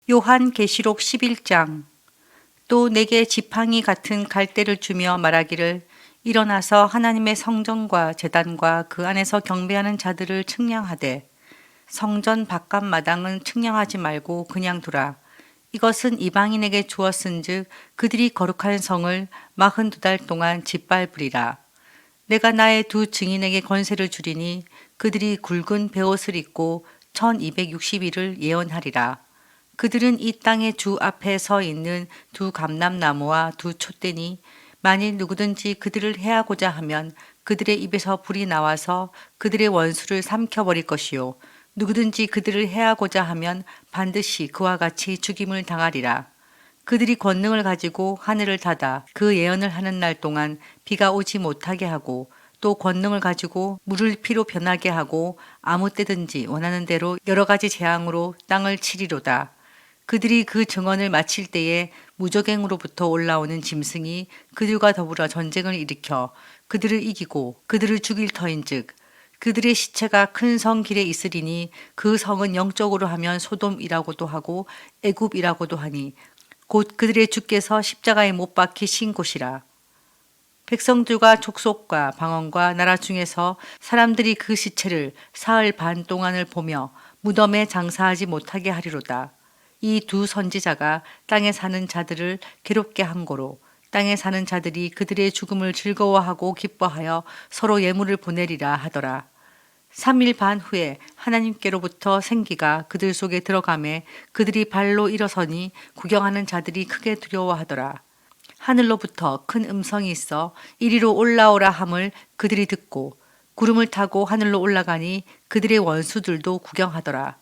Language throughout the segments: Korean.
요한계시록 11장. 또 내게 지팡이 같은 갈대를 주며 말하기를 일어나서 하나님의 성전과 제단과 그 안에서 경배하는 자들을 측량하되 성전 바깥 마당은 측량하지 말고 그냥 두라. 이것은 이방인에게 주었은즉 그들이 거룩한 성을 42달 동안 짓밟으리라. 내가 나의 두 증인에게 권세를 주리니 그들이 굵은 베옷을 입고 1260일을 예언하리라. 그들은 이 땅의 주 앞에 서 있는 두 감람나무와 두 촛대니 만일 누구든지 그들을 해하고자 하면 그들의 입에서 불이 나와서 그들의 원수를 삼켜버릴 것이요 누구든지 그들을 해하고자 하면 반드시 그와 같이 죽임을 당하리라. 그들이 권능을 가지고 하늘을 닫아 그 예언을 하는 날 동안 비가 오지 못하게 하고 또 권능을 가지고 물을 피로 변하게 하고 아무 때든지 원하는 대로 여러 가지 재앙으로 땅을 치리로다. 그들이 그 증언을 마칠 때에 무저갱으로부터 올라오는 짐승이 그들과 더불어 전쟁을 일으켜 그들을 이기고 그들을 죽일 터인즉 그들의 시체가 큰 성 길에 있으리니 그 성은 영적으로 하면 소돔이라고도 하고 애굽이라고도 하니 곧 그들의 주께서 십자가에 못 박히신 곳이라. 백성들과 족속과 방언과 나라 중에서 사람들이 그 시체를 사흘 반 동안을 보며 무덤에 장사하지 못하게 하리로다. 이 두 선지자가 땅에 사는 자들을 괴롭게 한 고로 땅에 사는 자들이 그들의 죽음을 즐거워하고 기뻐하여 서로 예물을 보내리라 하더라. 3일 반 후에 하나님께로부터 생기가 그들 속에 들어가매 그들이 발로 일어서니 구경하는 자들이 크게 두려워하더라. 하늘로부터 큰 음성이 있어 이리로 올라오라 함을 그들이 듣고 구름을 타고 하늘로 올라가니 그들의 원수들도 구경하더라.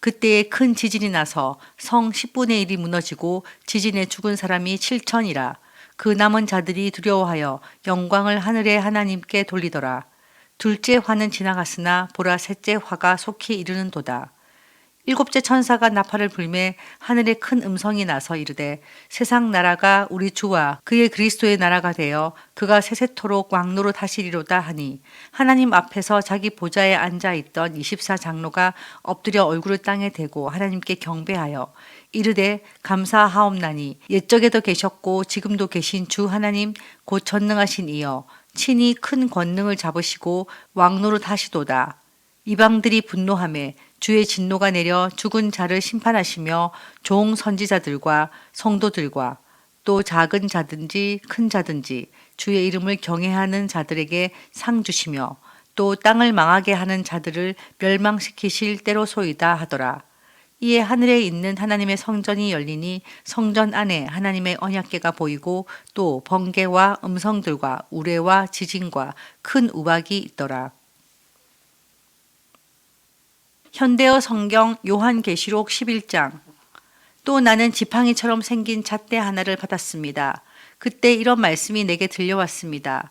그때에 큰 지진이 나서 성 10분의 1이 무너지고 지진에 죽은 사람이 7천이라. 그 남은 자들이 두려워하여 영광을 하늘의 하나님께 돌리더라. 둘째 화는 지나갔으나 보라 셋째 화가 속히 이르는도다. 일곱째 천사가 나팔을 불매 하늘에 큰 음성이 나서 이르되 세상 나라가 우리 주와 그의 그리스도의 나라가 되어 그가 세세토록 왕노릇 하시리로다 하니 하나님 앞에서 자기 보좌에 앉아 있던 24장로가 엎드려 얼굴을 땅에 대고 하나님께 경배하여 이르되 감사하옵나니 옛적에도 계셨고 지금도 계신 주 하나님 곧 전능하신 이여 친히 큰 권능을 잡으시고 왕노릇 하시도다. 이방들이 분노하매 주의 진노가 내려 죽은 자를 심판하시며 종 선지자들과 성도들과 또 작은 자든지 큰 자든지 주의 이름을 경외하는 자들에게 상 주시며 또 땅을 망하게 하는 자들을 멸망시키실 때로소이다 하더라. 이에 하늘에 있는 하나님의 성전이 열리니 성전 안에 하나님의 언약궤가 보이고 또 번개와 음성들과 우레와 지진과 큰 우박이 있더라. 현대어 성경 요한계시록 11장. 또 나는 지팡이처럼 생긴 잣대 하나를 받았습니다. 그때 이런 말씀이 내게 들려왔습니다.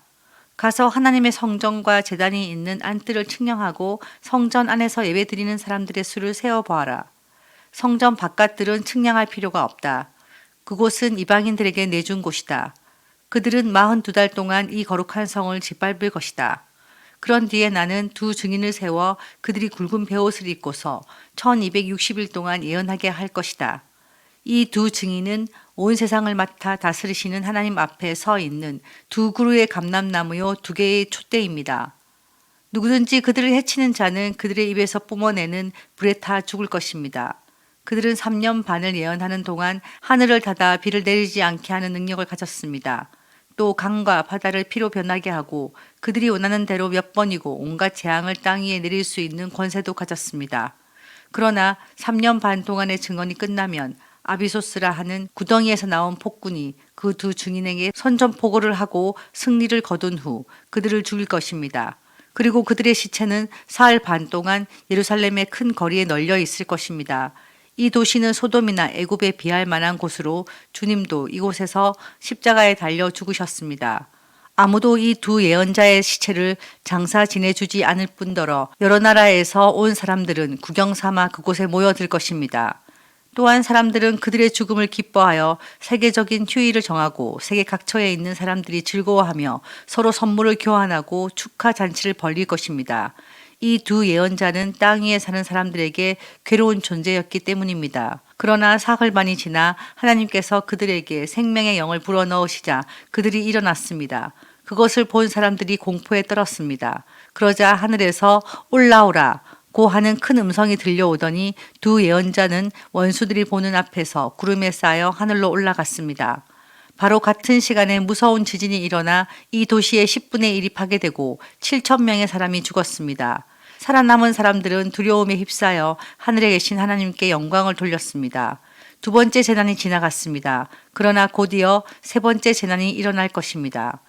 가서 하나님의 성전과 제단이 있는 안뜰을 측량하고 성전 안에서 예배드리는 사람들의 수를 세어보아라. 성전 바깥들은 측량할 필요가 없다. 그곳은 이방인들에게 내준 곳이다. 그들은 42달 동안 이 거룩한 성을 짓밟을 것이다. 그런 뒤에 나는 두 증인을 세워 그들이 굵은 베옷을 입고서 1260일 동안 예언하게 할 것이다. 이 두 증인은 온 세상을 맡아 다스리시는 하나님 앞에 서 있는 두 그루의 감람나무요 두 개의 촛대입니다. 누구든지 그들을 해치는 자는 그들의 입에서 뿜어내는 불에 타 죽을 것입니다. 그들은 3년 반을 예언하는 동안 하늘을 닫아 비를 내리지 않게 하는 능력을 가졌습니다. 또 강과 바다를 피로 변하게 하고 그들이 원하는 대로 몇 번이고 온갖 재앙을 땅 위에 내릴 수 있는 권세도 가졌습니다. 그러나 3년 반 동안의 증언이 끝나면 아비소스라 하는 구덩이에서 나온 폭군이 그 두 증인에게 선전포고를 하고 승리를 거둔 후 그들을 죽일 것입니다. 그리고 그들의 시체는 사흘 반 동안 예루살렘의 큰 거리에 널려 있을 것입니다. 이 도시는 소돔이나 애굽에 비할 만한 곳으로 주님도 이곳에서 십자가에 달려 죽으셨습니다. 아무도 이 두 예언자의 시체를 장사 지내주지 않을 뿐더러 여러 나라에서 온 사람들은 구경 삼아 그곳에 모여들 것입니다. 또한 사람들은 그들의 죽음을 기뻐하여 세계적인 휴일을 정하고 세계 각처에 있는 사람들이 즐거워하며 서로 선물을 교환하고 축하 잔치를 벌릴 것입니다. 이 두 예언자는 땅 위에 사는 사람들에게 괴로운 존재였기 때문입니다. 그러나 사흘반이 지나 하나님께서 그들에게 생명의 영을 불어넣으시자 그들이 일어났습니다. 그것을 본 사람들이 공포에 떨었습니다. 그러자 하늘에서 올라오라 고 하는 큰 음성이 들려오더니 두 예언자는 원수들이 보는 앞에서 구름에 쌓여 하늘로 올라갔습니다. 바로 같은 시간에 무서운 지진이 일어나 이 도시의 10분의 1이 파괴되고 7천 명의 사람이 죽었습니다. 살아남은 사람들은 두려움에 휩싸여 하늘에 계신 하나님께 영광을 돌렸습니다. 두 번째 재난이 지나갔습니다. 그러나 곧이어 세 번째 재난이 일어날 것입니다.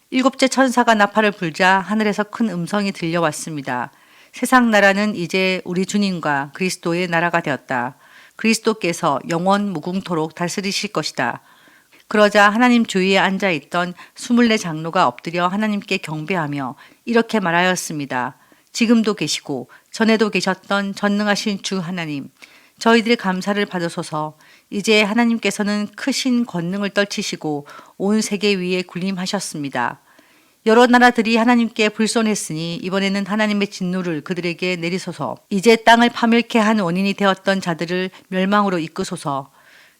일곱째 천사가 나팔을 불자 하늘에서 큰 음성이 들려왔습니다. 세상 나라는 이제 우리 주님과 그리스도의 나라가 되었다. 그리스도께서 영원 무궁토록 다스리실 것이다. 그러자 하나님 주위에 앉아있던 24 장로가 엎드려 하나님께 경배하며 이렇게 말하였습니다. 지금도 계시고 전에도 계셨던 전능하신 주 하나님, 저희들의 감사를 받으소서. 이제 하나님께서는 크신 권능을 떨치시고 온 세계 위에 군림하셨습니다. 여러 나라들이 하나님께 불손했으니 이번에는 하나님의 진노를 그들에게 내리소서. 이제 땅을 파멸케 한 원인이 되었던 자들을 멸망으로 이끄소서.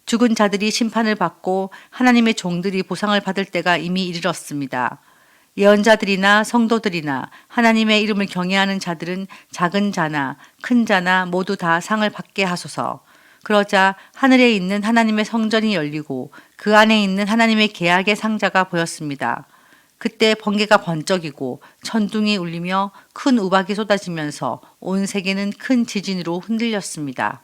죽은 자들이 심판을 받고 하나님의 종들이 보상을 받을 때가 이미 이르렀습니다. 예언자들이나 성도들이나 하나님의 이름을 경외하는 자들은 작은 자나 큰 자나 모두 다 상을 받게 하소서. 그러자 하늘에 있는 하나님의 성전이 열리고 그 안에 있는 하나님의 계약의 상자가 보였습니다. 그때 번개가 번쩍이고 천둥이 울리며 큰 우박이 쏟아지면서 온 세계는 큰 지진으로 흔들렸습니다.